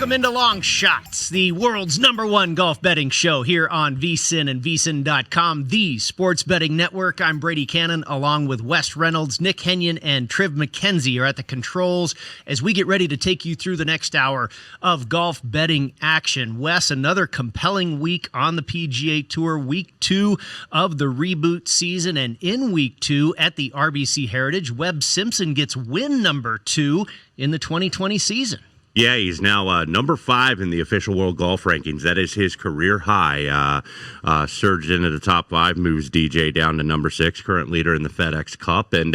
Welcome into Long Shots, the world's #1 golf betting show here on VSiN and VSiN.com, the sports betting network. I'm Brady Kannon, along with Wes Reynolds, Nick Henyon, and Triv McKenzie are at the controls as we get ready to take you through the next hour of golf betting action. Wes, another compelling week on the PGA Tour, week 2 of the reboot season, and in week 2 at the RBC Heritage, Webb Simpson gets win number 2 in the 2020 season. Yeah, he's now number 5 in the official world golf rankings. That is his career high. Surged into the top 5, moves DJ down to number 6, current leader in the FedEx Cup. And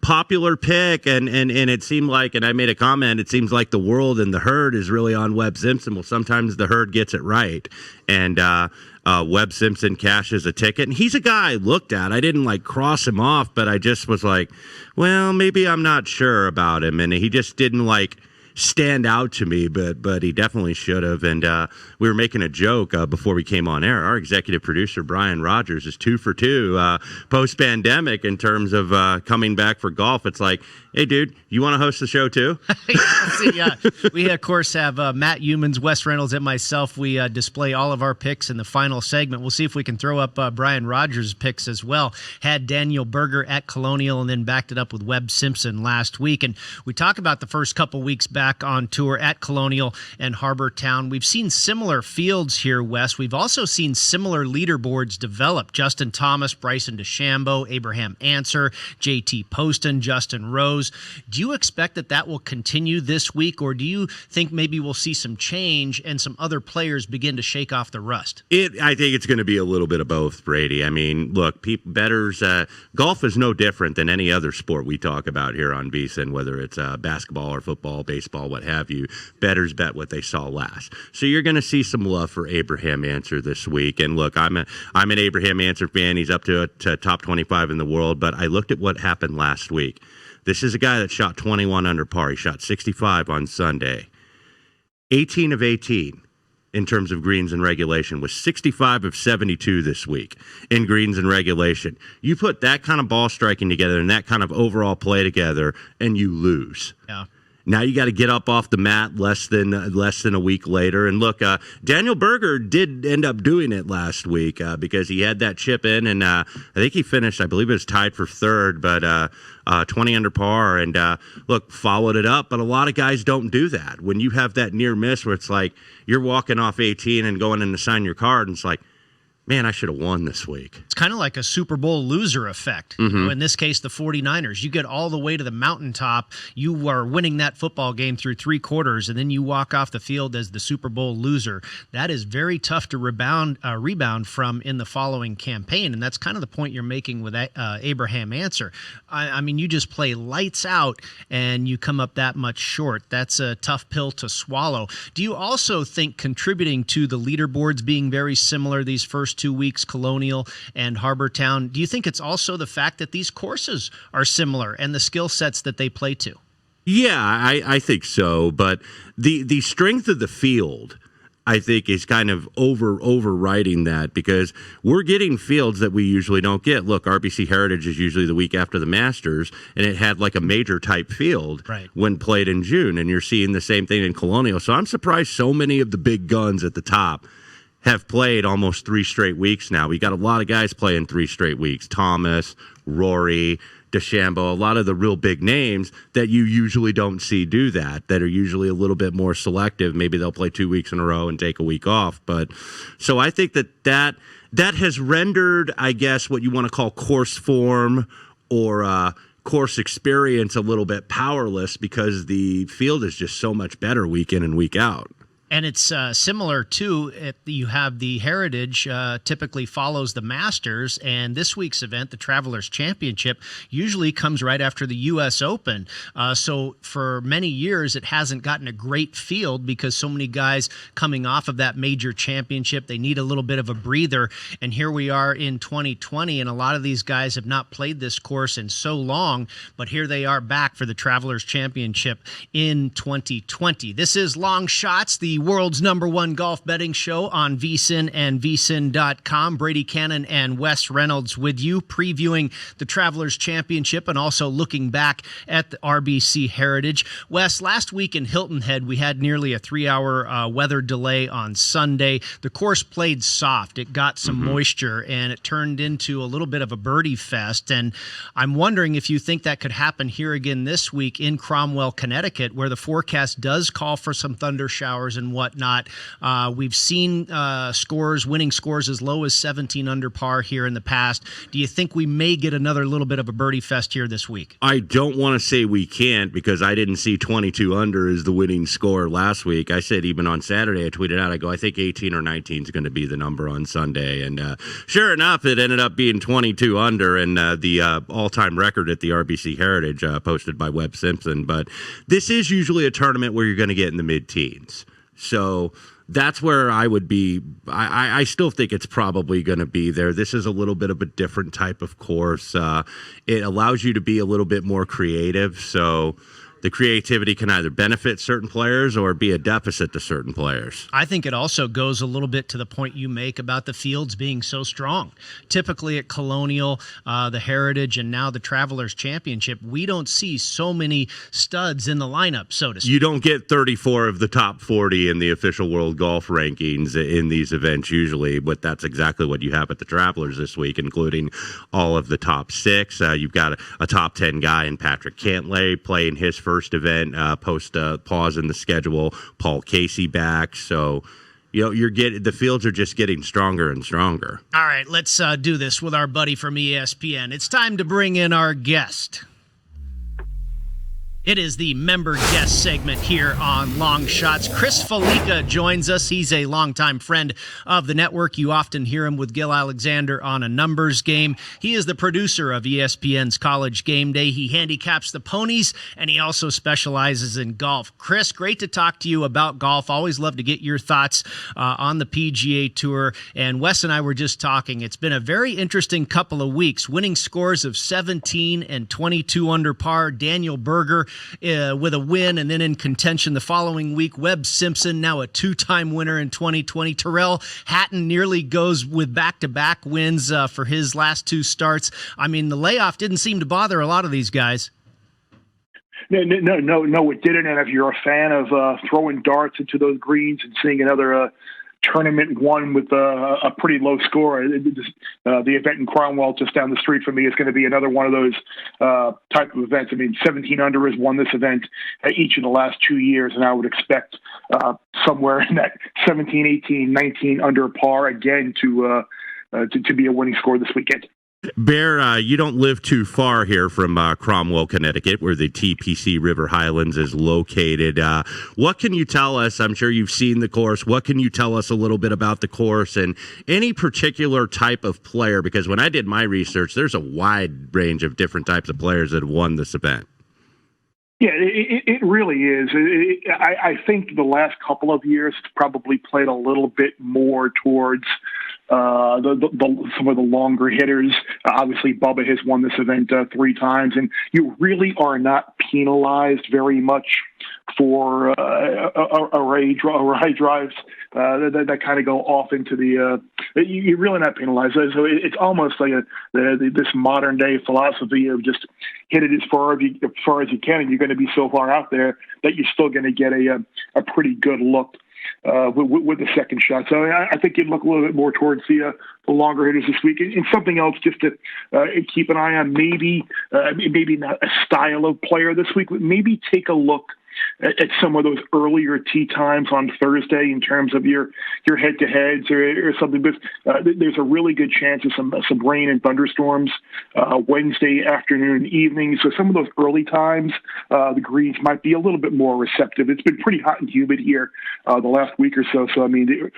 popular pick, and it seemed like, and I made a comment, it seems like the world and the herd is really on Webb Simpson. Well, sometimes the herd gets it right. And Webb Simpson cashes a ticket. And he's a guy I looked at. I didn't, cross him off, but I just was like, well, maybe I'm not sure about him. And he just didn't, stand out to me, but he definitely should have. And we were making a joke before we came on air. Our executive producer, Brian Rogers, is 2 for 2 post-pandemic in terms of coming back for golf. It's like, hey, dude, you want to host the show too? We, of course, have Matt Humans, Wes Reynolds, and myself. We display all of our picks in the final segment. We'll see if we can throw up Brian Rogers' picks as well. Had Daniel Berger at Colonial and then backed it up with Webb Simpson last week. And we talk about the first couple weeks back on tour at Colonial and Harbor Town. We've seen similar fields here, Wes. We've also seen similar leaderboards develop. Justin Thomas, Bryson DeChambeau, Abraham Answer, JT Poston, Justin Rose. Do you expect that will continue this week, or do you think maybe we'll see some change and some other players begin to shake off the rust? I think it's going to be a little bit of both, Brady. I mean, look, bettors, golf is no different than any other sport we talk about here on VSiN, whether it's basketball or football, baseball, what have you. Bettors bet what they saw last. So you're going to see some love for Abraham Answer this week. And look, I'm an Abraham Answer fan. He's up to top 25 in the world, but I looked at what happened last week. This is a guy that shot 21 under par. He shot 65 on Sunday. 18 of 18 in terms of greens and regulation, was 65 of 72 this week in greens and regulation. You put that kind of ball striking together and that kind of overall play together, and you lose. Yeah. Now you got to get up off the mat less than a week later. And look, Daniel Berger did end up doing it last week because he had that chip in, and I think he finished, I believe it was tied for third, but 20 under par. And look, followed it up. But a lot of guys don't do that. When you have that near miss where it's like you're walking off 18 and going in to sign your card, and it's like, man, I should have won this week. It's kind of like a Super Bowl loser effect. Mm-hmm. You know, in this case, the 49ers. You get all the way to the mountaintop. You are winning that football game through 3 quarters, and then you walk off the field as the Super Bowl loser. That is very tough to rebound from in the following campaign, and that's kind of the point you're making with Abraham Answer. I mean, you just play lights out, and you come up that much short. That's a tough pill to swallow. Do you also think contributing to the leaderboards being very similar these first 2 weeks, Colonial and Harbor Town, do you think it's also the fact that these courses are similar and the skill sets that they play to? Yeah, I think so. But the strength of the field, I think, is kind of overriding that, because we're getting fields that we usually don't get. Look, RBC Heritage is usually the week after the Masters, and it had a major type field when played in June, and you're seeing the same thing in Colonial. So I'm surprised so many of the big guns at the top have played almost 3 straight weeks now. We got a lot of guys playing 3 straight weeks. Thomas, Rory, DeChambeau, a lot of the real big names that you usually don't see do that are usually a little bit more selective. Maybe they'll play 2 weeks in a row and take a week off. But so I think that has rendered, I guess, what you want to call course form or course experience a little bit powerless, because the field is just so much better week in and week out. And it's similar to you have the Heritage typically follows the Masters, and this week's event, the Travelers Championship, usually comes right after the U.S. Open. So for many years, it hasn't gotten a great field because so many guys coming off of that major championship, they need a little bit of a breather. And here we are in 2020, and a lot of these guys have not played this course in so long, but here they are back for the Travelers Championship in 2020. This is Long Shots, the world's #1 golf betting show on VSiN and VSiN.com. Brady, Kannon, and Wes Reynolds with you, previewing the Travelers Championship and also looking back at the RBC Heritage. Wes, last week in Hilton Head, we had nearly a 3-hour weather delay on Sunday. The course played soft. It got some moisture, and it turned into a little bit of a birdie fest. And I'm wondering if you think that could happen here again this week in Cromwell, Connecticut, where the forecast does call for some thunder showers and whatnot. We've seen winning scores as low as 17 under par here in the past. Do you think we may get another little bit of a birdie fest here this week? I don't want to say we can't, because I didn't see 22 under as the winning score last week. I said even on Saturday, I tweeted out, I think 18 or 19 is going to be the number on Sunday. And sure enough, it ended up being 22 under, and the all-time record at the RBC Heritage posted by Webb Simpson. But this is usually a tournament where you're going to get in the mid-teens. So that's where I would be. I still think it's probably going to be there. This is a little bit of a different type of course. It allows you to be a little bit more creative. So the creativity can either benefit certain players or be a deficit to certain players. I think it also goes a little bit to the point you make about the fields being so strong. Typically at Colonial, the Heritage, and now the Travelers Championship, we don't see so many studs in the lineup, so to speak. You don't get 34 of the top 40 in the official world golf rankings in these events usually, but that's exactly what you have at the Travelers this week, including all of the top 6. You've got a top 10 guy in Patrick Cantlay playing his first event post pause in the schedule. Paul Casey back, so the fields are just getting stronger and stronger. All right, let's do this with our buddy from ESPN. It's time to bring in our guest. It is the member guest segment here on Long Shots. Chris Fallica joins us. He's a longtime friend of the network. You often hear him with Gil Alexander on A Numbers Game. He is the producer of ESPN's College Game Day. He handicaps the ponies, and he also specializes in golf. Chris, great to talk to you about golf. Always love to get your thoughts on the PGA Tour. And Wes and I were just talking. It's been a very interesting couple of weeks. Winning scores of 17 and 22 under par. Daniel Berger with a win, and then in contention the following week. Webb Simpson, now a 2-time winner in 2020. Tyrrell Hatton nearly goes with back-to-back wins for his last 2 starts. I mean, the layoff didn't seem to bother a lot of these guys. No, it didn't. And if you're a fan of throwing darts into those greens and seeing another tournament won with a pretty low score, the event in Cromwell just down the street from me is going to be another one of those type of events. I mean, 17 under has won this event each of the last 2 years, and I would expect somewhere in that 17, 18, 19 under par again to be a winning score this weekend. Bear, you don't live too far here from Cromwell, Connecticut, where the TPC River Highlands is located. What can you tell us? I'm sure you've seen the course. What can you tell us a little bit about the course and any particular type of player? Because when I did my research, there's a wide range of different types of players that have won this event. Yeah, it really is. I think the last couple of years it's probably played a little bit more towards some of the longer hitters. Obviously, Bubba has won this event 3 times, and you really are not penalized very much for array drives that kind of go off into the. You're really not penalized. So it's almost like this modern day philosophy of just hit it as far as you can, and you're going to be so far out there that you're still going to get a pretty good look with the second shot. So I think you'd look a little bit more towards the longer hitters this week. And something else just to keep an eye on, maybe not a style of player this week, but maybe take a look at some of those earlier tee times on Thursday in terms of your head-to-heads or something. But there's a really good chance of some rain and thunderstorms Wednesday afternoon and evening. So some of those early times, the greens might be a little bit more receptive. It's been pretty hot and humid here the last week or so. So, I mean, the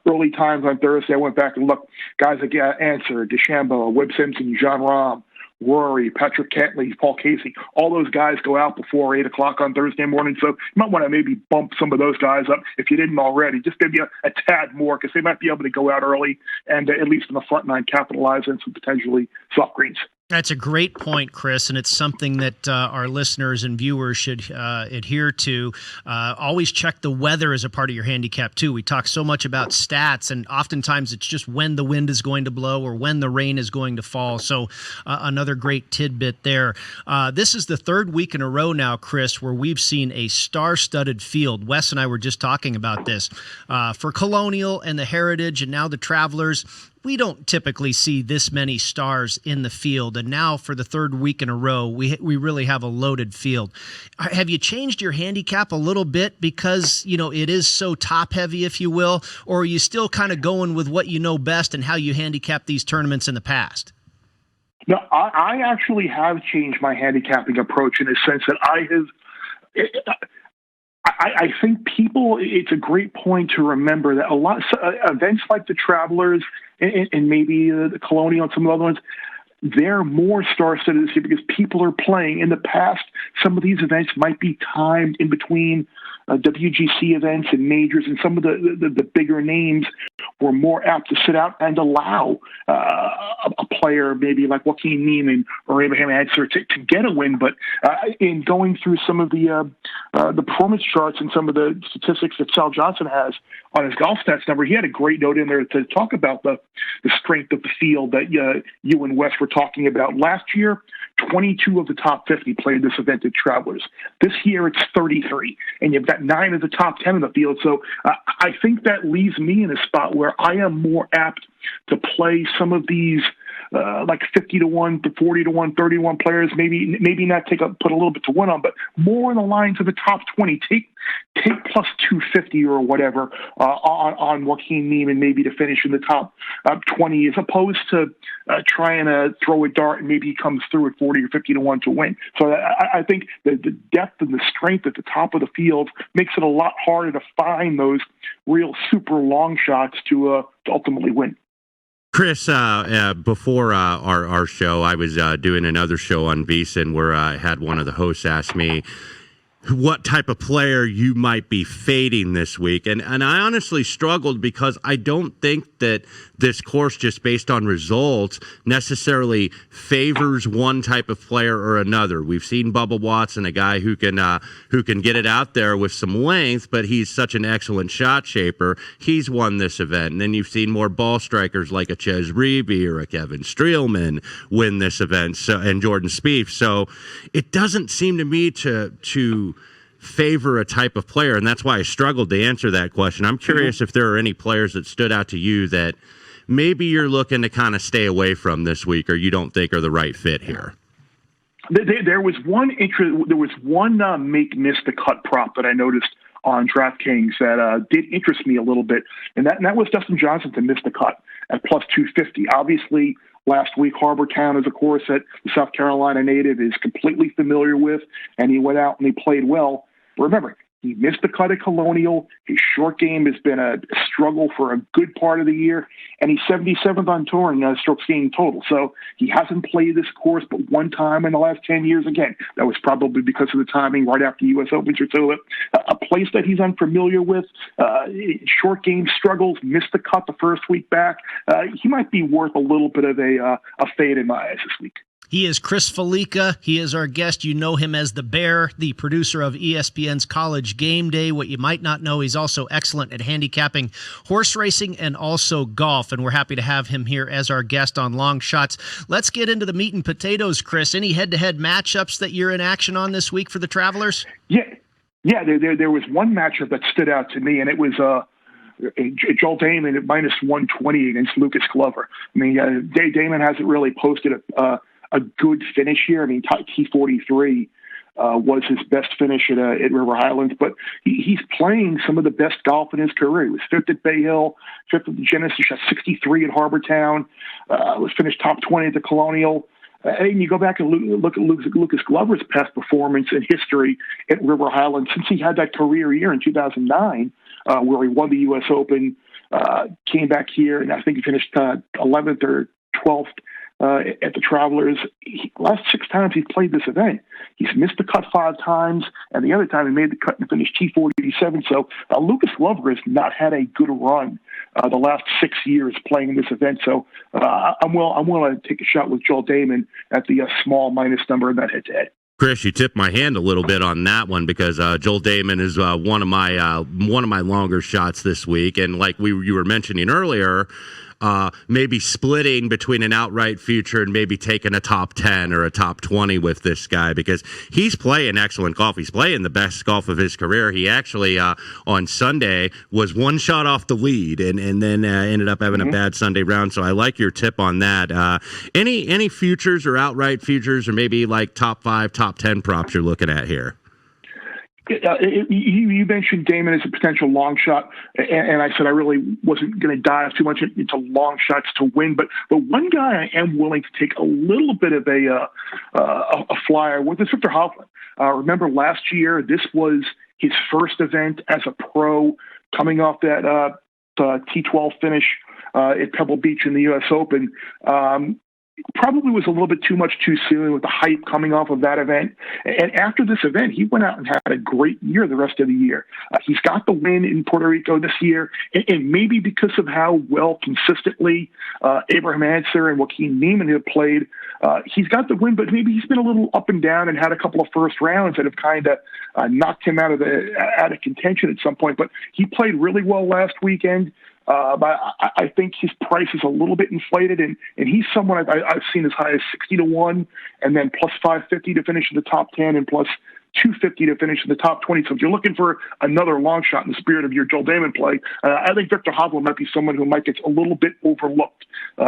early times on Thursday, I went back and looked. Guys like Answer, DeChambeau, Webb Simpson, John Rahm, Rory, Patrick Cantlay, Paul Casey, all those guys go out before 8 o'clock on Thursday morning. So you might want to maybe bump some of those guys up if you didn't already, just maybe a tad more, because they might be able to go out early and at least in the front nine capitalize on some potentially soft greens. That's a great point, Chris, and it's something that our listeners and viewers should adhere to. Always check the weather as a part of your handicap, too. We talk so much about stats, and oftentimes it's just when the wind is going to blow or when the rain is going to fall. So another great tidbit there. This is the third week in a row now, Chris, where we've seen a star-studded field. Wes and I were just talking about this. For Colonial and the Heritage and now the Travelers, we don't typically see this many stars in the field, and now for the third week in a row, we really have a loaded field. Have you changed your handicap a little bit because, it is so top-heavy, if you will, or are you still kind of going with what you know best and how you handicap these tournaments in the past? No, I actually have changed my handicapping approach in the sense that I think it's a great point to remember that a lot events like the Travelers and maybe the Colonial and some of the other ones, they're more star-studded this year because people are playing. In the past, some of these events might be timed in between WGC events and majors, and some of the bigger names were more apt to sit out and allow a player maybe like Joaquin Neiman or Abraham Ancer to get a win. But in going through some of the performance charts and some of the statistics that Sal Johnson has on his golf stats number, he had a great note in there to talk about the strength of the field that you and Wes were talking about. Last year, 22 of the top 50 played this event at Travelers. This year, it's 33, and you've got 9 of the top 10 in the field. So I think that leaves me in a spot where I am more apt to play some of these like 50 to 1 to 40 to 1, 31 players, maybe not put a little bit to win on, but more in the lines of the top 20. Take plus 250 or whatever on Joaquin Neiman, maybe to finish in the top 20, as opposed to trying to throw a dart and maybe he comes through at 40 or 50 to 1 to win. So I think the depth and the strength at the top of the field makes it a lot harder to find those real super long shots to ultimately win. Chris, before our show, I was doing another show on VSiN where I had one of the hosts ask me what type of player you might be fading this week. And I honestly struggled because I don't think that this course, just based on results, necessarily favors one type of player or another. We've seen Bubba Watson, a guy who can get it out there with some length, but he's such an excellent shot shaper. He's won this event. And then you've seen more ball strikers like a Ches Reavie or a Kevin Streelman win this event, and Jordan Spieth. So it doesn't seem to me to favor a type of player, and that's why I struggled to answer that question. I'm curious if there are any players that stood out to you that maybe you're looking to kind of stay away from this week, or you don't think are the right fit here. There was one miss the cut prop that I noticed on DraftKings that did interest me a little bit, and that was Dustin Johnson to miss the cut at plus 250. Obviously, last week, Harbor Town is a course that the South Carolina native is completely familiar with, and he went out and he played well. But remember, he missed the cut at Colonial. His short game has been a struggle for a good part of the year, and he's 77th on tour in strokes gained total. So he hasn't played this course but one time in the last 10 years. Again, that was probably because of the timing right after U.S. Opens or so. A place that he's unfamiliar with, short game struggles, missed the cut the first week back. He might be worth a little bit of a fade in my eyes this week. He is Chris Fallica. He is our guest. You know him as the Bear, the producer of ESPN's College Game Day. What you might not know, he's also excellent at handicapping horse racing and also golf, and we're happy to have him here as our guest on Long Shots. Let's get into the meat and potatoes, Chris. Any head-to-head matchups that you're in action on this week for the Travelers? Yeah. There was one matchup that stood out to me, and it was Joel Damon at minus 120 against Lucas Glover. I mean, Damon hasn't really posted a good finish here. I mean, T43 was his best finish at River Highlands, but he's playing some of the best golf in his career. He was 5th at Bay Hill, 5th at the Genesis, shot 63 at Harbor Town, was finished top 20 at the Colonial. And you go back and look at Lucas Glover's past performance and history at River Highlands since he had that career year in 2009, where he won the U.S. Open, came back here, and I think he finished 11th or 12th at the Travelers. Last 6 times he's played this event, he's missed the cut 5 times, and the other time he made the cut and finished T47. So Lucas Glover has not had a good run the last 6 years playing in this event. So I'm willing to take a shot with Joel Damon at the small minus number in that head-to-head. Chris, you tipped my hand a little bit on that one because Joel Damon is one of my longer shots this week, and like you were mentioning earlier, maybe splitting between an outright future and maybe taking a top 10 or a top 20 with this guy because he's playing excellent golf. He's playing the best golf of his career. He actually on Sunday was one shot off the lead and then ended up having a bad Sunday round. So I like your tip on that. Any futures or outright futures or maybe like top 5, top 10 props you're looking at here? You mentioned Damon as a potential long shot, and I said I really wasn't going to dive too much into long shots to win. But one guy I am willing to take a little bit of a flyer with is Viktor Hovland. Remember last year, this was his first event as a pro, coming off that T12 finish at Pebble Beach in the U.S. Open. Probably was a little bit too much too soon with the hype coming off of that event. And after this event, he went out and had a great year the rest of the year. He's got the win in Puerto Rico this year, and maybe because of how well consistently Abraham Ancer and Joaquin Niemann have played, he's got the win, but maybe he's been a little up and down and had a couple of first rounds that have kind of knocked him out of contention at some point. But he played really well last weekend. But I think his price is a little bit inflated, and he's someone I've seen as high as 60-1, and then plus 550 to finish in the top 10, and plus 250 to finish in the top 20. So if you're looking for another long shot in the spirit of your Joel Damon play, I think Viktor Hovland might be someone who might get a little bit overlooked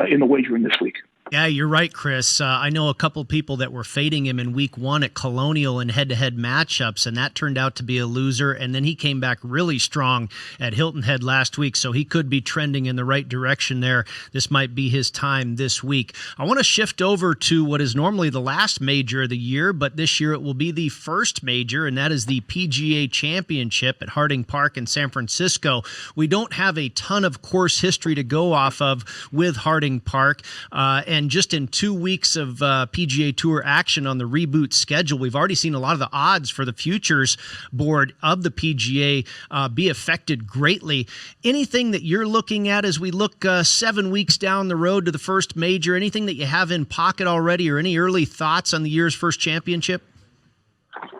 in the wagering this week. Yeah, you're right, Chris. I know a couple people that were fading him in week 1 at Colonial in head-to-head matchups, and that turned out to be a loser. And then he came back really strong at Hilton Head last week, so he could be trending in the right direction there. This might be his time this week. I want to shift over to what is normally the last major of the year, but this year it will be the first major, and that is the PGA Championship at Harding Park in San Francisco. We don't have a ton of course history to go off of with Harding Park, and just in 2 weeks of PGA Tour action on the reboot schedule, we've already seen a lot of the odds for the futures board of the PGA be affected greatly. Anything that you're looking at as we look 7 weeks down the road to the first major, anything that you have in pocket already or any early thoughts on the year's first championship?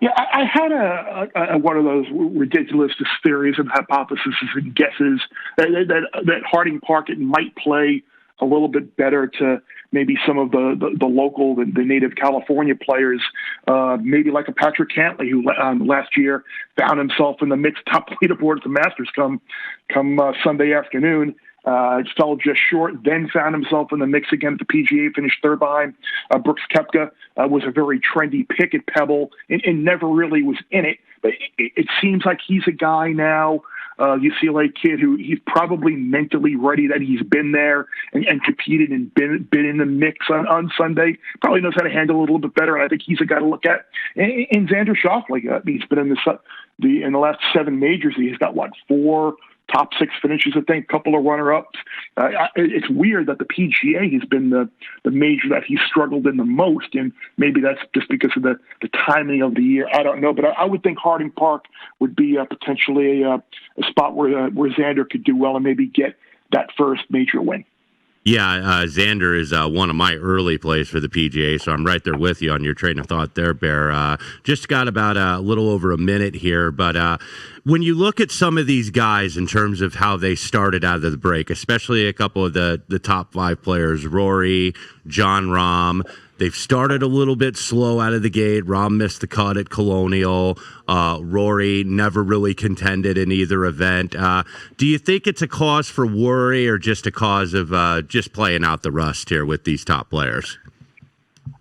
Yeah, I had a one of those ridiculous theories and hypotheses and guesses that Harding Park it might play a little bit better to maybe some of the local, the native California players, maybe like a Patrick Cantley, who last year found himself in the mixed top leaderboard at the Masters come Sunday afternoon. Fell just short, then found himself in the mix again at the PGA, finished third behind Brooks Koepka, was a very trendy pick at Pebble, and never really was in it. But it seems like he's a guy now, UCLA kid, who he's probably mentally ready that he's been there and competed and been in the mix on Sunday. Probably knows how to handle it a little bit better, and I think he's a guy to look at. And Xander Schauffele, he's been in the last 7 majors. He's got, 4 top 6 finishes, I think, a couple of runner-ups. It's weird that the PGA has been the major that he's struggled in the most, and maybe that's just because of the timing of the year. I don't know, but I would think Harding Park would be potentially a spot where Xander could do well and maybe get that first major win. Yeah, Xander is one of my early plays for the PGA, so I'm right there with you on your train of thought there, Bear. Just got about a little over a minute here, but when you look at some of these guys in terms of how they started out of the break, especially a couple of the top 5 players, Rory, Jon Rahm, they've started a little bit slow out of the gate. Rahm missed the cut at Colonial. Rory never really contended in either event. Do you think it's a cause for worry or just a cause of just playing out the rust here with these top players?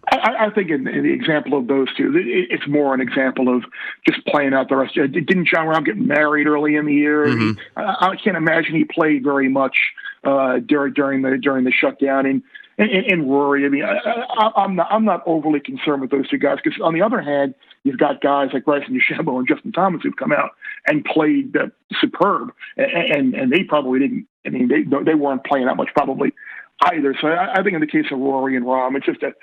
I think in the example of those two, it's more an example of just playing out the rest. Didn't Jon Rahm get married early in the year? Mm-hmm. I can't imagine he played very much during the shutdown. And Rory, I mean, I'm not overly concerned with those two guys because on the other hand, you've got guys like Bryson DeChambeau and Justin Thomas who've come out and played superb, and they probably didn't. I mean, they weren't playing that much probably either. So I think in the case of Rory and Rahm, it's just an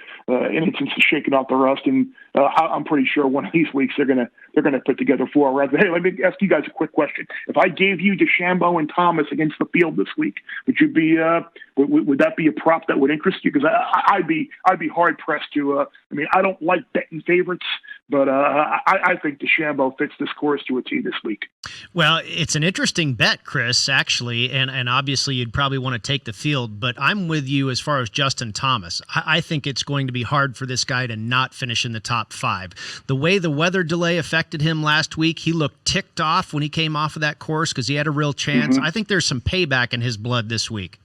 instance of shaking off the rust, and I'm pretty sure one of these weeks they're gonna put together 4 rounds. Hey, let me ask you guys a quick question. If I gave you DeChambeau and Thomas against the field this week, would you be would that be a prop that would interest you? Because I'd be hard pressed to. I mean, I don't like betting favorites, but I think DeChambeau fits this course to a T this week. Well, it's an interesting bet, Chris, actually, and obviously you'd probably want to take the field, but I'm with you as far as Justin Thomas. I think it's going to be hard for this guy to not finish in the top 5. The way the weather delay affected him last week, he looked ticked off when he came off of that course because he had a real chance. I think there's some payback in his blood this week.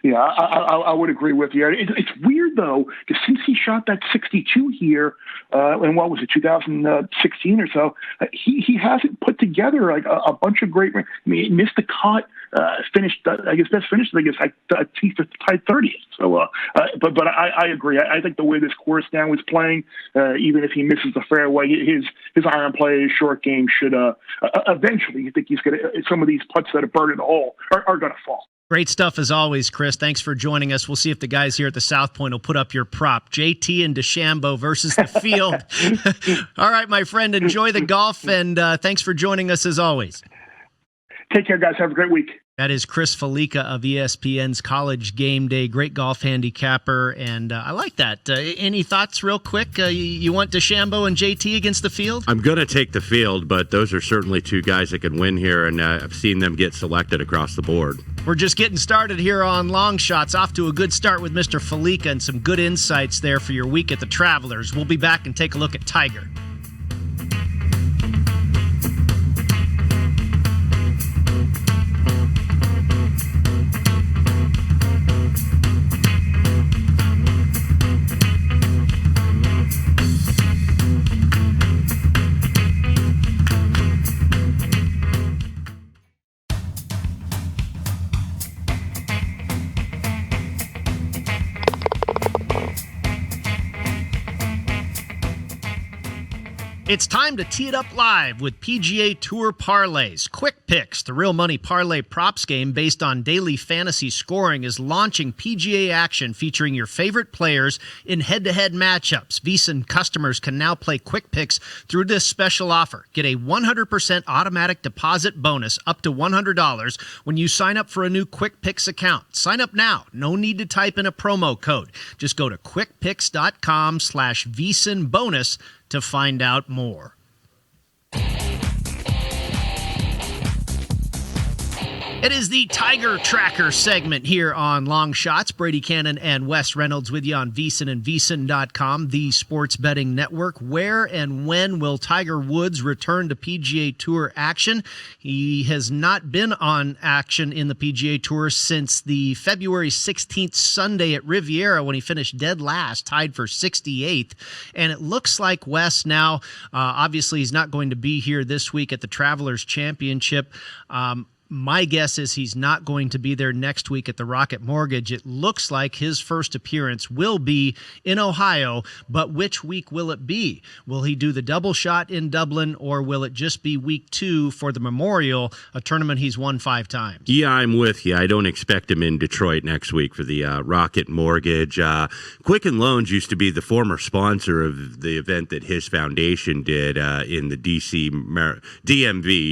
Yeah, I would agree with you. It's weird, though, because since he shot that 62 here, in what was it, 2016 or so, he hasn't put together like a bunch of great. I mean, he missed the cut, finished. I guess best finished. I guess he tied 30th. So, but I agree. I think the way this course now is playing, even if he misses the fairway, his iron play, his short game should eventually. You think he's gonna some of these putts that are burning the hole are gonna fall. Great stuff as always, Chris. Thanks for joining us. We'll see if the guys here at the South Point will put up your prop. JT and DeChambeau versus the field. All right, my friend, enjoy the golf, and thanks for joining us as always. Take care, guys. Have a great week. That is Chris Fallica of ESPN's College Game Day. Great golf handicapper, and I like that. Any thoughts real quick? You want DeChambeau and JT against the field? I'm going to take the field, but those are certainly 2 guys that can win here, and I've seen them get selected across the board. We're just getting started here on Long Shots. Off to a good start with Mr. Fallica and some good insights there for your week at the Travelers. We'll be back and take a look at Tiger. It's time to tee it up live with PGA Tour parlays. Quick Picks, the real money parlay props game based on daily fantasy scoring, is launching PGA action featuring your favorite players in head-to-head matchups. VEASAN customers can now play Quick Picks through this special offer. Get a 100% automatic deposit bonus up to $100 when you sign up for a new Quick Picks account. Sign up now. No need to type in a promo code. Just go to quickpicks.com/VEASAN bonus to find out more. It is the Tiger Tracker segment here on Long Shots. Brady, Kannon, and Wes Reynolds with you on VEASAN and VEASAN.com, the sports betting network. Where and when will Tiger Woods return to PGA Tour action? He has not been on action in the PGA Tour since the February 16th Sunday at Riviera when he finished dead last, tied for 68th. And it looks like Wes now, obviously he's not going to be here this week at the Travelers Championship. My guess is he's not going to be there next week at the Rocket Mortgage. It looks like his first appearance will be in Ohio, but which week will it be? Will he do the double shot in Dublin, or will it just be week 2 for the Memorial, a tournament he's won 5 times? Yeah, I'm with you. I don't expect him in Detroit next week for the Rocket Mortgage. Quicken Loans used to be the former sponsor of the event that his foundation did in the DMV,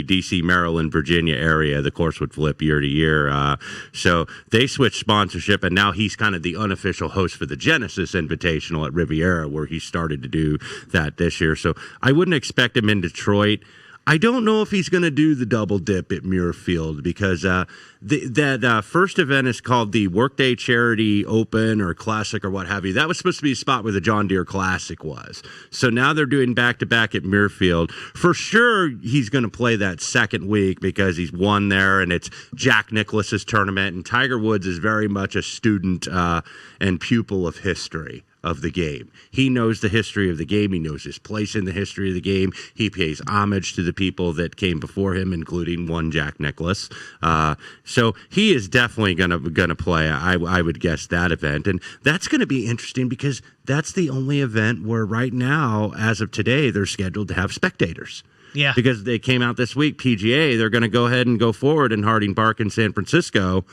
DC, Maryland, Virginia area. The course would flip year to year. So they switched sponsorship, and now he's kind of the unofficial host for the Genesis Invitational at Riviera, where he started to do that this year. So I wouldn't expect him in Detroit. I don't know if he's going to do the double dip at Muirfield because that first event is called the Workday Charity Open or Classic or what have you. That was supposed to be a spot where the John Deere Classic was. So now they're doing back-to-back at Muirfield. For sure, he's going to play that second week because he's won there, and it's Jack Nicklaus's tournament, and Tiger Woods is very much a student and pupil of history of the game. He knows the history of the game. He knows his place in the history of the game. He pays homage to the people that came before him, including one Jack Nicklaus. So he is definitely gonna play. I would guess that event, and that's going to be interesting because that's the only event where right now, as of today, they're scheduled to have spectators. Yeah, because they came out this week. PGA, they're going to go ahead and go forward in Harding Park in San Francisco.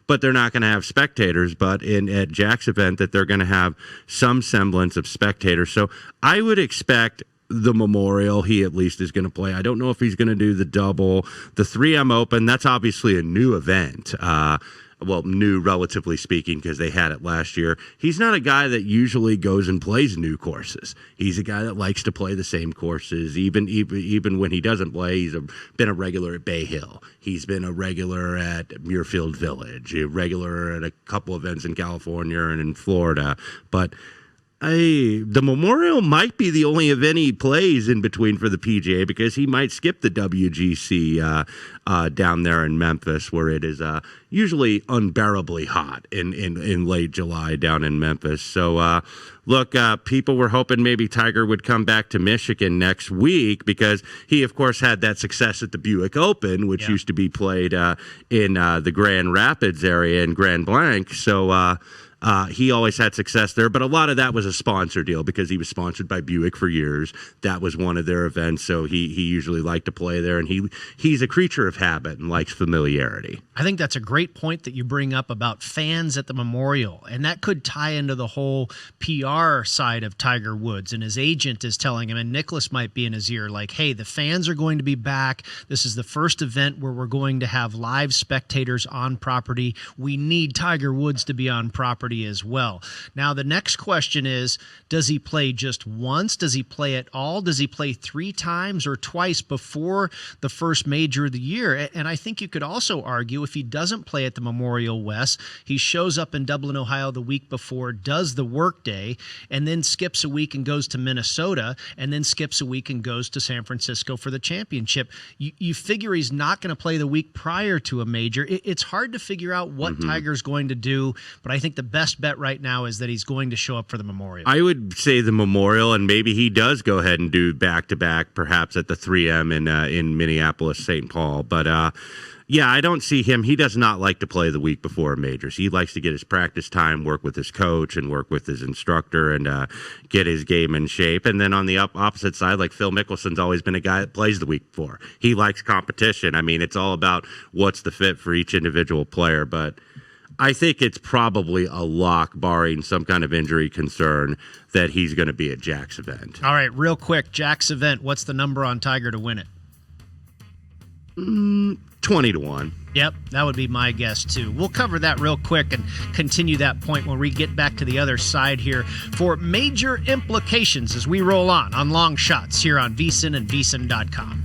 but they're not going to have spectators. But at Jack's event, that they're going to have some semblance of spectators. So I would expect the Memorial, he at least is going to play. I don't know if he's going to do the double. The 3M Open, that's obviously a new event. Well, new relatively speaking, because they had it last year. He's not a guy that usually goes and plays new courses. He's a guy that likes to play the same courses, even when he doesn't play. He's been a regular at Bay Hill. He's been a regular at Muirfield Village, a regular at a couple events in California and in Florida. But the Memorial might be the only event he plays in between for the PGA, because he might skip the WGC down there in Memphis, where it is usually unbearably hot in late July down in Memphis. So, look, people were hoping maybe Tiger would come back to Michigan next week, because he, of course, had that success at the Buick Open, which used to be played in the Grand Rapids area in Grand Blanc. So, he always had success there, but a lot of that was a sponsor deal, because he was sponsored by Buick for years. That was one of their events, so he usually liked to play there, and he's a creature of habit and likes familiarity. I think that's a great point that you bring up about fans at the Memorial, and that could tie into the whole PR side of Tiger Woods, and his agent is telling him, and Nicholas might be in his ear, like, hey, the fans are going to be back. This is the first event where we're going to have live spectators on property. We need Tiger Woods to be on property as well. Now, the next question is, does he play just once? Does he play at all? Does he play 3 times or twice before the first major of the year? And I think you could also argue, if he doesn't play at the Memorial West, he shows up in Dublin, Ohio the week before, does the work day, and then skips a week and goes to Minnesota, and then skips a week and goes to San Francisco for the championship. You figure he's not going to play the week prior to a major. It's hard to figure out what Tiger's going to do, but I think the best bet right now is that he's going to show up for the Memorial. I would say the Memorial, and maybe he does go ahead and do back-to-back, perhaps at the 3M in Minneapolis, St. Paul. But, yeah, I don't see him. He does not like to play the week before majors. He likes to get his practice time, work with his coach and work with his instructor, and get his game in shape. And then on the opposite side, like Phil Mickelson's always been a guy that plays the week before. He likes competition. I mean, it's all about what's the fit for each individual player. But I think it's probably a lock, barring some kind of injury concern, that he's going to be at Jack's event. All right, real quick, Jack's event, what's the number on Tiger to win it? 20-1. Yep, that would be my guess, too. We'll cover that real quick and continue that point when we get back to the other side here for major implications as we roll on Long Shots here on VSiN and VSiN.com.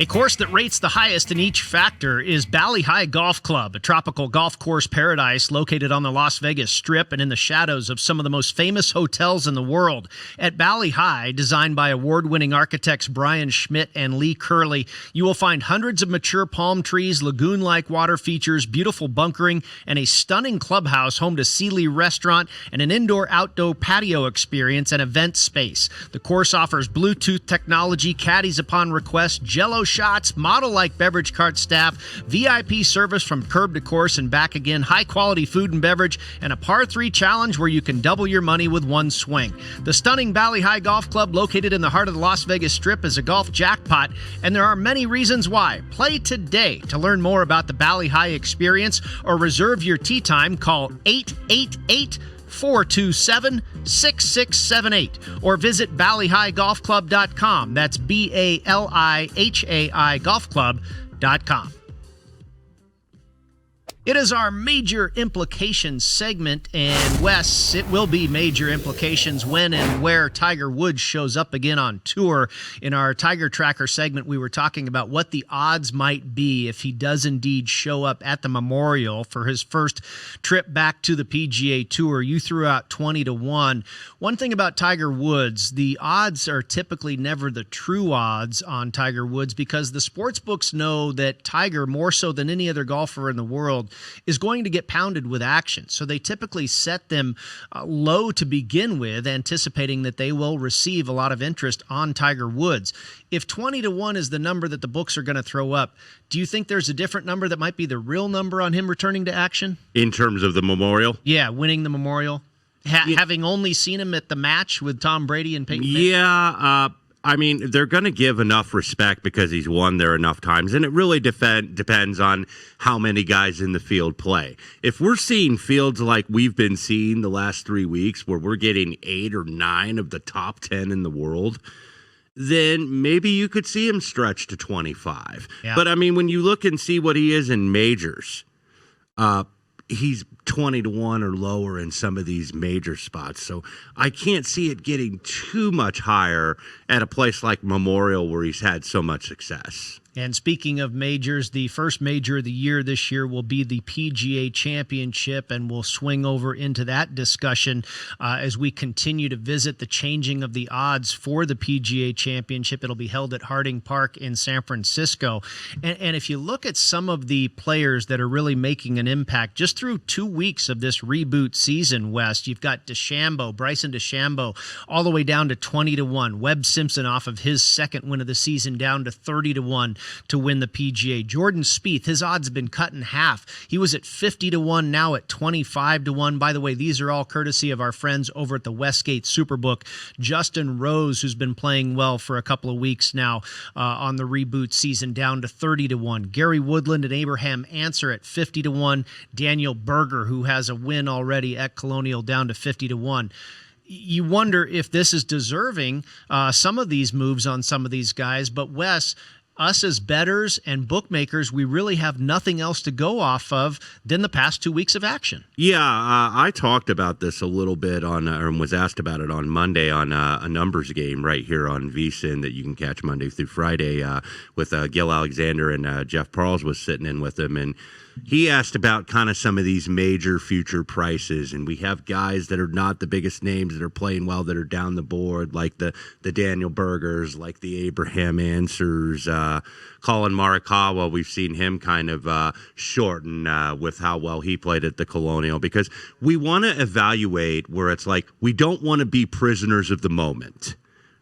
A course that rates the highest in each factor is Bali High Golf Club, a tropical golf course paradise located on the Las Vegas Strip and in the shadows of some of the most famous hotels in the world. At Bali High, designed by award-winning architects Brian Schmidt and Lee Curley, you will find hundreds of mature palm trees, lagoon-like water features, beautiful bunkering, and a stunning clubhouse home to Sealy Restaurant and an indoor-outdoor patio experience and event space. The course offers Bluetooth technology, caddies upon request, Jell-O shots, model-like beverage cart staff, VIP service from curb to course and back again, high-quality food and beverage, and a par 3 challenge where you can double your money with one swing. The stunning Bali High Golf Club, located in the heart of the Las Vegas Strip, is a golf jackpot, and there are many reasons why. Play today. To learn more about the Bali High experience or reserve your tee time, call 888-427-6678 or visit BaliHighGolfClub.com. That's BALIHAI golfclub.com. It is our major implications segment, and Wes, it will be major implications when and where Tiger Woods shows up again on tour. In our Tiger Tracker segment, we were talking about what the odds might be if he does indeed show up at the Memorial for his first trip back to the PGA Tour. You threw out 20-1. One thing about Tiger Woods, the odds are typically never the true odds on Tiger Woods, because the sports books know that Tiger, more so than any other golfer in the world, is going to get pounded with action. So they typically set them low to begin with, anticipating that they will receive a lot of interest on Tiger Woods. If 20-1 is the number that the books are going to throw up, do you think there's a different number that might be the real number on him returning to action? In terms of the Memorial? Yeah, winning the Memorial. Having only seen him at the match with Tom Brady and Peyton Manning? Yeah, I mean, they're going to give enough respect because he's won there enough times, and it really depends on how many guys in the field play. If we're seeing fields like we've been seeing the last 3 weeks, where we're getting 8 or 9 of the top 10 in the world, then maybe you could see him stretch to 25. Yeah. But, I mean, when you look and see what he is in majors, he's 20-1 or lower in some of these major spots. So I can't see it getting too much higher at a place like Memorial where he's had so much success. And speaking of majors, the first major of the year this year will be the PGA Championship, and we'll swing over into that discussion as we continue to visit the changing of the odds for the PGA Championship. It'll be held at Harding Park in San Francisco. And if you look at some of the players that are really making an impact just through 2 weeks of this reboot season, West, you've got Bryson DeChambeau, all the way down to 20-1. Webb Simpson off of his second win of the season down to 30-1. To win the PGA. Jordan Spieth, his odds have been cut in half. He was at 50-1, now at 25-1. By the way, these are all courtesy of our friends over at the Westgate Superbook. Justin Rose, who's been playing well for a couple of weeks now on the reboot season, down to 30-1. Gary Woodland and Abraham Answer at 50-1. Daniel Berger, who has a win already at Colonial, down to 50-1. You wonder if this is deserving some of these moves on some of these guys, but Wes, us as bettors and bookmakers, we really have nothing else to go off of than the past 2 weeks of action. Yeah, I talked about this a little bit on, or was asked about it on Monday on a numbers game right here on VSiN that you can catch Monday through Friday with Gil Alexander, and Jeff Parles was sitting in with him, and he asked about kind of some of these major future prices, and we have guys that are not the biggest names that are playing well that are down the board, like the Daniel Bergers, like the Abraham Answers, Colin Morikawa. We've seen him kind of shorten with how well he played at the Colonial, because we want to evaluate where it's like we don't want to be prisoners of the moment,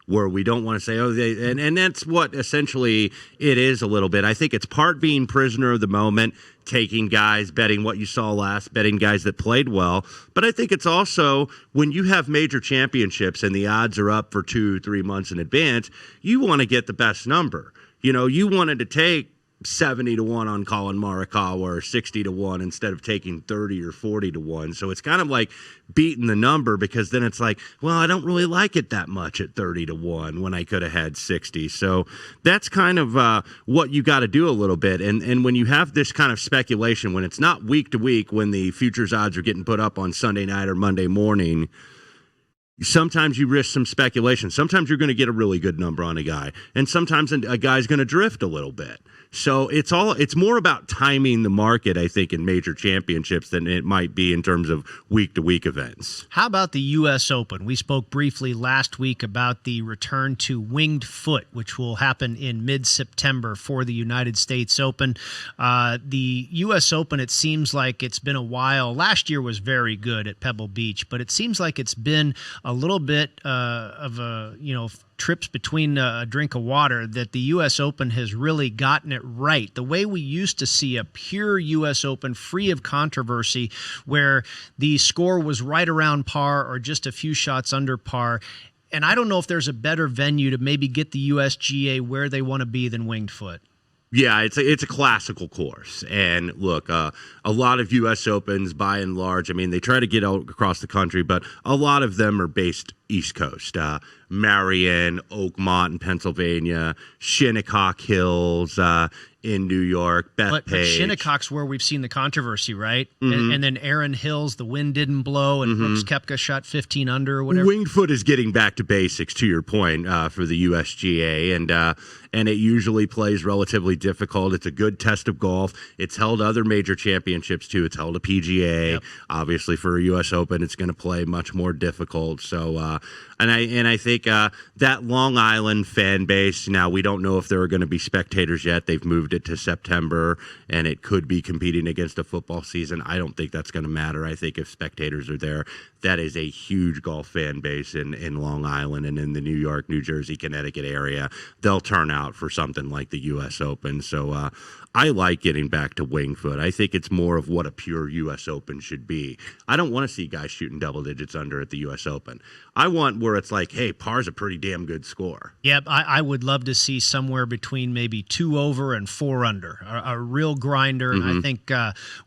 where we don't want to say, and that's what essentially it is a little bit. I think it's part being prisoner of the moment, taking guys, betting what you saw last, betting guys that played well. But I think it's also when you have major championships and the odds are up for 2-3 months in advance, you want to get the best number. You know, you wanted to take 70-1 on Colin Morikawa or 60-1 instead of taking 30 or 40-1. So it's kind of like beating the number, because then it's like, well, I don't really like it that much at 30-1 when I could have had 60. So that's kind of what you got to do a little bit. And when you have this kind of speculation, when it's not week to week, when the futures odds are getting put up on Sunday night or Monday morning, sometimes you risk some speculation. Sometimes you're going to get a really good number on a guy, and sometimes a guy's going to drift a little bit. So it's more about timing the market, I think, in major championships than it might be in terms of week-to-week events. How about the U.S. Open? We spoke briefly last week about the return to Winged Foot, which will happen in mid-September for the United States Open. The U.S. Open, it seems like it's been a while. Last year was very good at Pebble Beach, but it seems like it's been a little bit of a, trips between a drink of water, that the U.S. Open has really gotten it right. The way we used to see a pure U.S. Open free of controversy, where the score was right around par or just a few shots under par. And I don't know if there's a better venue to maybe get the USGA where they want to be than Winged Foot. Yeah, it's a classical course. And look, a lot of U.S. Opens, by and large, I mean, they try to get out across the country, but a lot of them are based East Coast. Marion, Oakmont in Pennsylvania, Shinnecock Hills in New York, Bethpage. But Shinnecock's where we've seen the controversy, right? Mm-hmm. And then Erin Hills, the wind didn't blow, and Brooks Koepka shot 15 under or whatever. Winged Foot is getting back to basics, to your point, for the USGA, and it usually plays relatively difficult. It's a good test of golf. It's held other major championships, too. It's held a PGA. Yep. Obviously, for a U.S. Open, it's going to play much more difficult. So And I think that Long Island fan base, now we don't know if there are going to be spectators yet. They've moved it to September, and it could be competing against a football season. I don't think that's going to matter. I think if spectators are there, that is a huge golf fan base in Long Island and in the New York, New Jersey, Connecticut area. They'll turn out for something like the U.S. Open. So I like getting back to Winged Foot. I think it's more of what a pure U.S. Open should be. I don't want to see guys shooting double digits under at the U.S. Open. I want where it's like, hey, par's a pretty damn good score. Yep, I would love to see somewhere between maybe 2 over and 4 under, a real grinder. And I think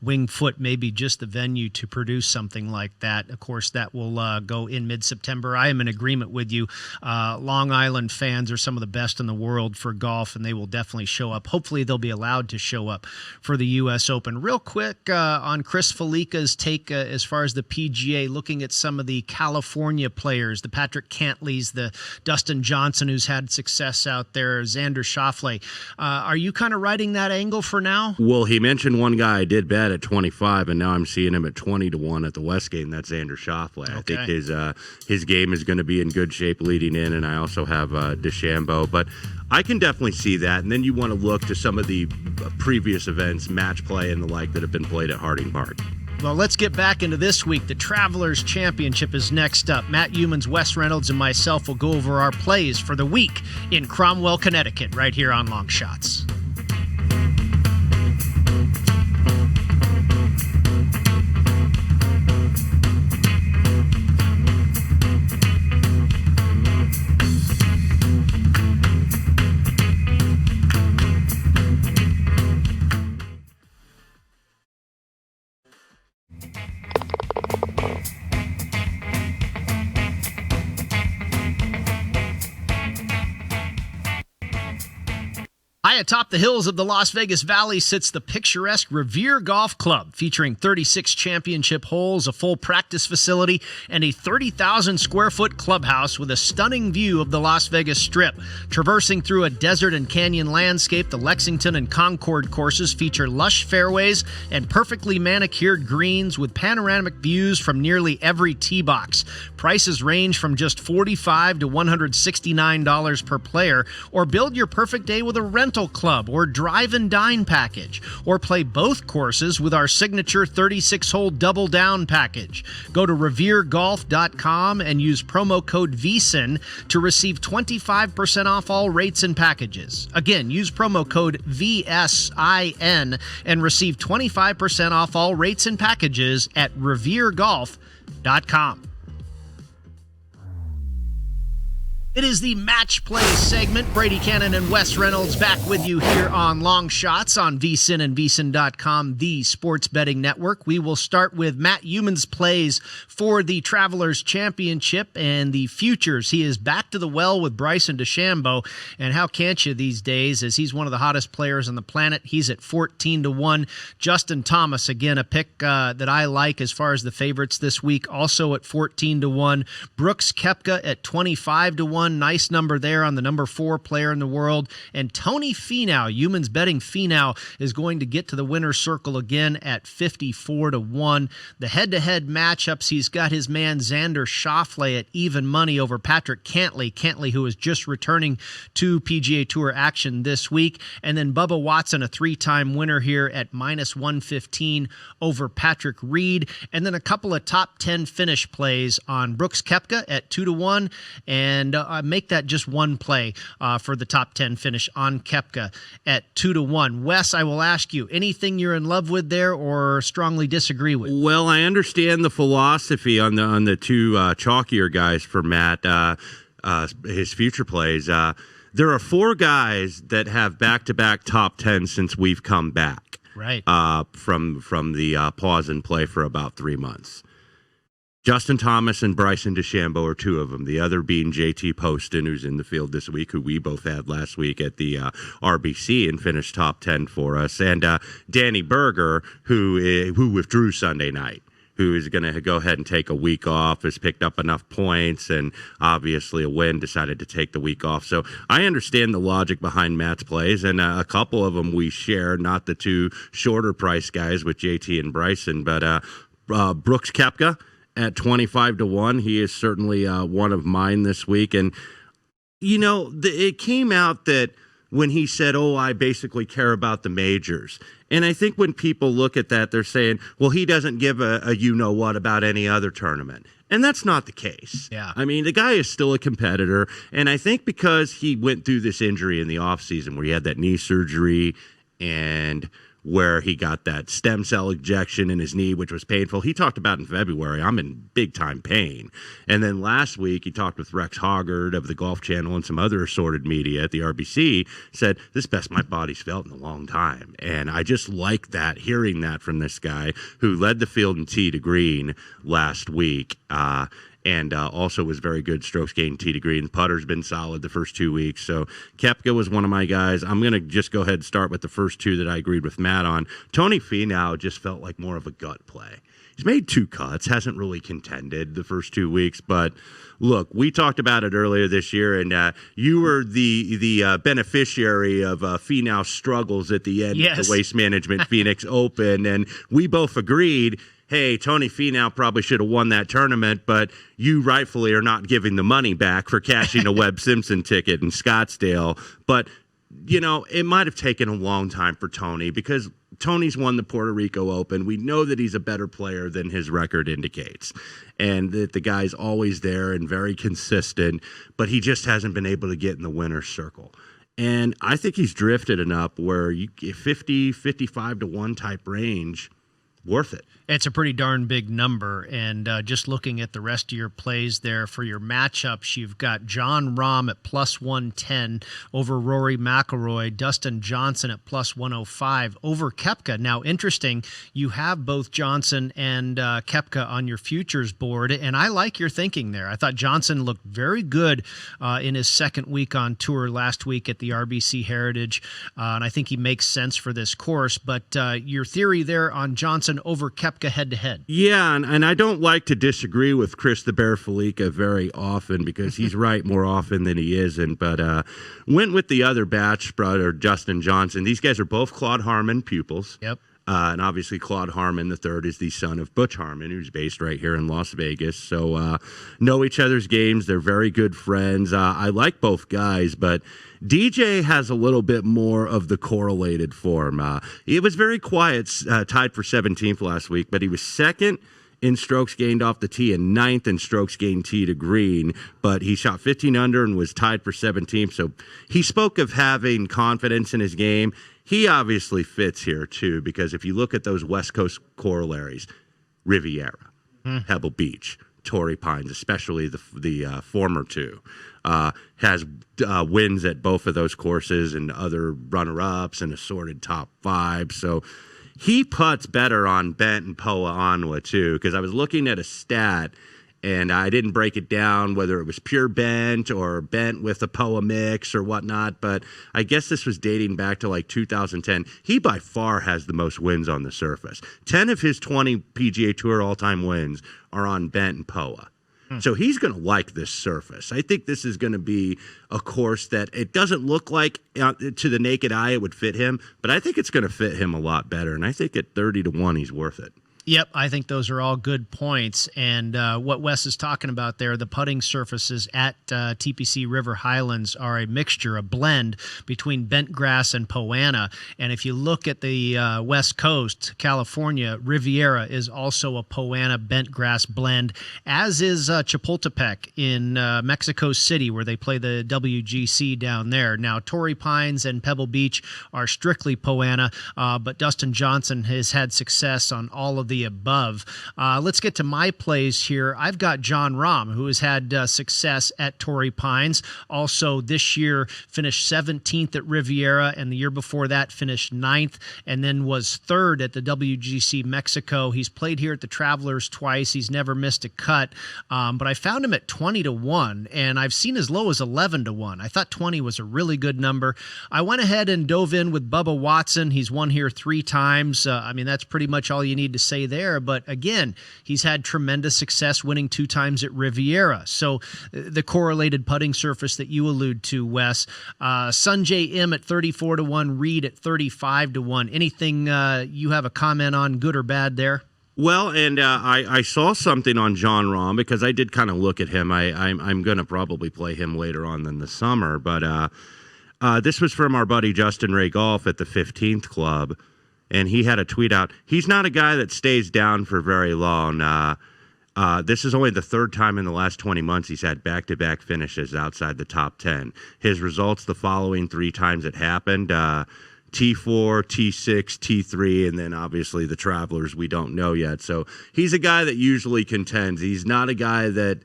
Winged Foot may be just the venue to produce something like that. Of course, that will go in mid-September. I am in agreement with you. Long Island fans are some of the best in the world for golf, and they will definitely show up. Hopefully, they'll be allowed to show up for the U.S. Open. Real quick on Chris Fallica's take as far as the PGA, looking at some of the California players, the Patrick Cantleys, the Dustin Johnson, who's had success out there, Xander Schauffele. Are you kind of riding that angle for now? Well, he mentioned one guy I did bet at 25, and now I'm seeing him at 20-1 at the Westgate, and that's Xander Schauffele. Okay. I think his game is going to be in good shape leading in, and I also have DeChambeau, but I can definitely see that. And then you want to look to some of the previous events, match play and the like, that have been played at Harding Park. Well, let's get back into this week. The Travelers Championship is next up. Matt Youmans, Wes Reynolds, and myself will go over our plays for the week in Cromwell, Connecticut, right here on Long Shots. High atop the hills of the Las Vegas Valley sits the picturesque Revere Golf Club, featuring 36 championship holes, a full practice facility, and a 30,000-square-foot clubhouse with a stunning view of the Las Vegas Strip. Traversing through a desert and canyon landscape, the Lexington and Concord courses feature lush fairways and perfectly manicured greens with panoramic views from nearly every tee box. Prices range from just $45 to $169 per player, or build your perfect day with a rental club or drive and dine package, or play both courses with our signature 36-hole double down package. Go to reveregolf.com and use promo code VSIN to receive 25% off all rates and packages. Again, use promo code VSIN and receive 25% off all rates and packages at reveregolf.com. It is the Match Play segment. Brady, Kannon, and Wes Reynolds back with you here on Long Shots on VSIN and VSIN.com, the sports betting network. We will start with Matt Youmans' plays for the Travelers Championship and the futures. He is back to the well with Bryson DeChambeau, and how can't you these days, as he's one of the hottest players on the planet. He's at 14-1. Justin Thomas, again, a pick that I like as far as the favorites this week, also at 14-1. Brooks Koepka at 25-1. Nice number there on the number 4 player in the world. And Tony Finau, Youmans betting Finau, is going to get to the winner's circle again at 54-1. The head-to-head matchups, he's got his man Xander Schauffele at even money over Patrick Cantley. Cantley, who is just returning to PGA Tour action this week. And then Bubba Watson, a 3-time winner here at minus 115 over Patrick Reed. And then a couple of top 10 finish plays on Brooks Koepka at 2-1, and make that just one play for the top 10 finish on Koepka at 2-1. Wes, I will ask you, anything you're in love with there or strongly disagree with? Well, I understand the philosophy on the two chalkier guys for Matt, his future plays. There are 4 guys that have back-to-back top 10 since we've come back. Right. From the pause and play for about 3 months. Justin Thomas and Bryson DeChambeau are 2 of them. The other being JT Poston, who's in the field this week, who we both had last week at the RBC and finished top 10 for us. And Danny Berger, who withdrew Sunday night, who is going to go ahead and take a week off, has picked up enough points and obviously a win, decided to take the week off. So I understand the logic behind Matt's plays, and a couple of them we share, not the 2 shorter price guys with JT and Bryson, but Brooks Koepka at 25-1. He is certainly one of mine this week. And, it came out that when he said, I basically care about the majors. And I think when people look at that, they're saying, well, he doesn't give a you-know-what about any other tournament. And that's not the case. Yeah. I mean, the guy is still a competitor. And I think because he went through this injury in the offseason where he had that knee surgery and where he got that stem cell injection in his knee, which was painful. He talked about in February, I'm in big time pain. And then last week he talked with Rex Hoggard of the Golf Channel and some other assorted media at the RBC, said, this is the best my body's felt in a long time. And I just like that, hearing that from this guy who led the field in tee to green last week. And also was very good strokes gained tee to green. Putter's been solid the first 2 weeks. So Koepka was one of my guys. I'm going to just go ahead and start with the first two that I agreed with Matt on. Tony Finau just felt like more of a gut play. He's made 2 cuts, hasn't really contended the first 2 weeks. But look, we talked about it earlier this year, and you were the beneficiary of Finau's struggles at the end of the Waste Management Phoenix Open. And we both agreed, hey, Tony Finau probably should have won that tournament, but you rightfully are not giving the money back for cashing a Webb Simpson ticket in Scottsdale. But, it might have taken a long time for Tony because Tony's won the Puerto Rico Open. We know that he's a better player than his record indicates and that the guy's always there and very consistent, but he just hasn't been able to get in the winner's circle. And I think he's drifted enough where you get 50, 55-1 type range, worth it. It's a pretty darn big number, and just looking at the rest of your plays there for your matchups, you've got Jon Rahm at plus 110 over Rory McIlroy, Dustin Johnson at plus 105 over Koepka. Now, interesting, you have both Johnson and Koepka on your futures board, and I like your thinking there. I thought Johnson looked very good in his second week on tour last week at the RBC Heritage, and I think he makes sense for this course, but your theory there on Johnson over Koepka head-to-head. Yeah, and I don't like to disagree with Chris the Bear Fallica very often because he's right more often than he isn't, but went with the other batch brother, Justin Johnson. These guys are both Claude Harmon pupils. Yep. And obviously Claude Harmon III is the son of Butch Harmon, who's based right here in Las Vegas. So know each other's games. They're very good friends. I like both guys, but DJ has a little bit more of the correlated form. It was very quiet, tied for 17th last week, but he was second in strokes gained off the tee and 9th in strokes gained tee to green, but he shot 15 under and was tied for 17th. So he spoke of having confidence in his game. He obviously fits here too, because if you look at those West Coast corollaries, Riviera, Pebble Beach, Torrey Pines, especially the former two, has wins at both of those courses and other runner-ups and assorted top 5. So he putts better on bent and Poa Onwa too, because I was looking at a stat and I didn't break it down whether it was pure bent or bent with a Poa mix or whatnot, but I guess this was dating back to like 2010. He by far has the most wins on the surface. 10 of his 20 PGA Tour all-time wins are on bent and Poa. So he's going to like this surface. I think this is going to be a course that it doesn't look like to the naked eye it would fit him, but I think it's going to fit him a lot better, and I think at 30-1 he's worth it. Yep, I think those are all good points. And what Wes is talking about there, the putting surfaces at TPC River Highlands are a mixture, a blend between bent grass and Poana. And if you look at the West Coast, California, Riviera is also a Poana bent grass blend, as is Chapultepec in Mexico City, where they play the WGC down there. Now, Torrey Pines and Pebble Beach are strictly Poana, but Dustin Johnson has had success on all of the above. Let's get to my plays here. I've got Jon Rahm, who has had success at Torrey Pines. Also, this year finished 17th at Riviera, and the year before that finished 9th, and then was 3rd at the WGC Mexico. He's played here at the Travelers twice. He's never missed a cut, but I found him at 20-1, and I've seen as low as 11-1. I thought 20 was a really good number. I went ahead and dove in with Bubba Watson. He's won here 3 times. I mean, that's pretty much all you need to say there, but again, he's had tremendous success winning 2 times at Riviera. So the correlated putting surface that you allude to, Wes, Sungjae Im at 34-1, Reed at 35-1. Anything you have a comment on, good or bad there? Well, and I saw something on John Rahm because I did kind of look at him. I'm going to probably play him later on in the summer. But this was from our buddy Justin Ray Golf at the 15th Club. And he had a tweet out. He's not a guy that stays down for very long. This is only the third time in the last 20 months he's had back-to-back finishes outside the top 10. His results the following 3 times it happened. T4, T6, T3, and then obviously the Travelers we don't know yet. So he's a guy that usually contends. He's not a guy that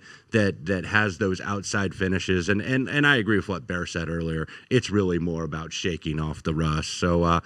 has those outside finishes. And I agree with what Bear said earlier. It's really more about shaking off the rust. So,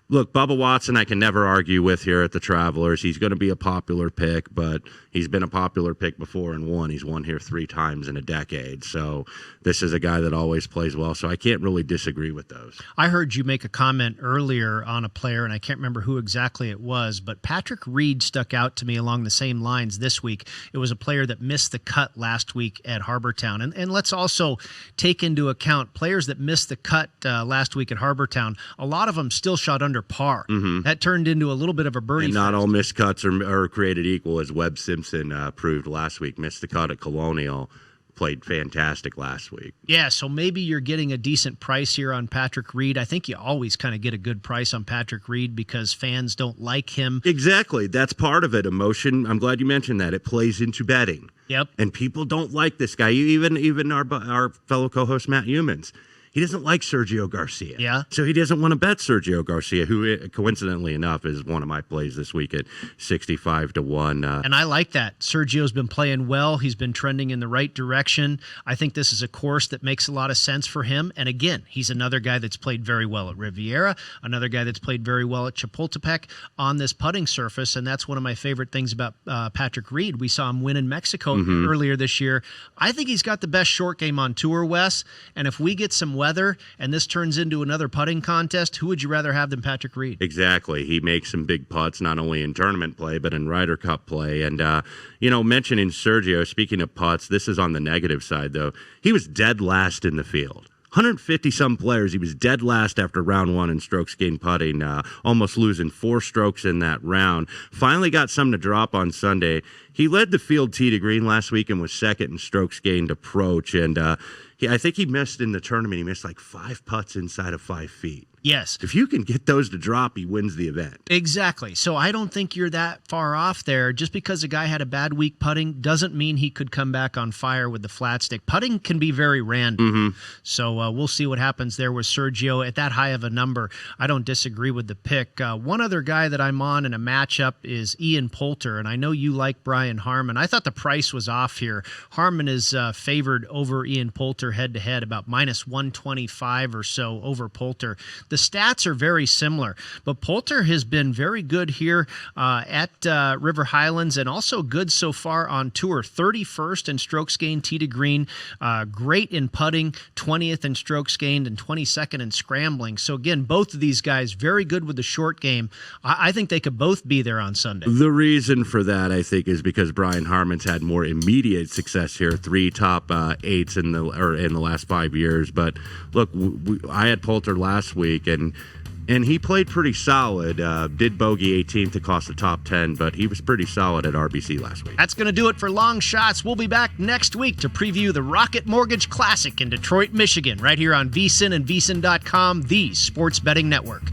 look, Bubba Watson I can never argue with here at the Travelers. He's going to be a popular pick, but he's been a popular pick before and won. He's won here 3 times in a decade. So this is a guy that always plays well. So I can't really disagree with those. I heard you make a comment earlier on a player, and I can't remember who exactly it was, but Patrick Reed stuck out to me along the same lines this week. It was a player that missed the cut last week at Harbortown. And let's also take into account players that missed the cut last week at Harbortown. A lot of them still shot under par. Mm-hmm. That turned into a little bit of a birdie. And not all missed cuts are created equal, as Webb Simpson proved last week. Missed the cut at Colonial. Played fantastic last week. Yeah, so maybe you're getting a decent price here on Patrick Reed. I think you always kind of get a good price on Patrick Reed because fans don't like him. Exactly. That's part of it. Emotion. I'm glad you mentioned that. It plays into betting. Yep. And people don't like this guy. Even our fellow co-host Matt Humans. He doesn't like Sergio Garcia. Yeah. So he doesn't want to bet Sergio Garcia, who, coincidentally enough, is one of my plays this week at 65-1. And I like that. Sergio's been playing well. He's been trending in the right direction. I think this is a course that makes a lot of sense for him. And again, he's another guy that's played very well at Riviera, another guy that's played very well at Chapultepec on this putting surface. And that's one of my favorite things about Patrick Reed. We saw him win in Mexico earlier this year. I think he's got the best short game on tour, Wes. And if we get some weather and this turns into another putting contest, who would you rather have than Patrick Reed? Exactly. He makes some big putts, not only in tournament play, but in Ryder Cup play. And, mentioning Sergio, speaking of putts, this is on the negative side, though. He was dead last in the field. 150-some players. He was dead last after round 1 in strokes gained putting, almost losing 4 strokes in that round. Finally got some to drop on Sunday. He led the field tee to green last week and was second in strokes gained approach. And I think he missed in the tournament. He missed like 5 putts inside of 5 feet. Yes. If you can get those to drop, he wins the event. Exactly. So I don't think you're that far off there. Just because a guy had a bad week putting doesn't mean he could come back on fire with the flat stick. Putting can be very random. Mm-hmm. So we'll see what happens there with Sergio at that high of a number. I don't disagree with the pick. One other guy that I'm on in a matchup is Ian Poulter, and I know you like Brian Harman. I thought the price was off here. Harman is favored over Ian Poulter head-to-head, about minus 125 or so over Poulter. The stats are very similar, but Poulter has been very good here at River Highlands and also good so far on tour. 31st in strokes gained tee to green, great in putting, 20th in strokes gained, and 22nd in scrambling. So again, both of these guys very good with the short game. I think they could both be there on Sunday. The reason for that, I think, is because Brian Harman's had more immediate success here, 3 top 8s in the last 5 years. But look, I had Poulter last week, and he played pretty solid. Did bogey 18th to cost the top 10, but he was pretty solid at RBC last week. That's going to do it for Long Shots. We'll be back next week to preview the Rocket Mortgage Classic in Detroit, Michigan, right here on VSiN and VSiN.com, the sports betting network.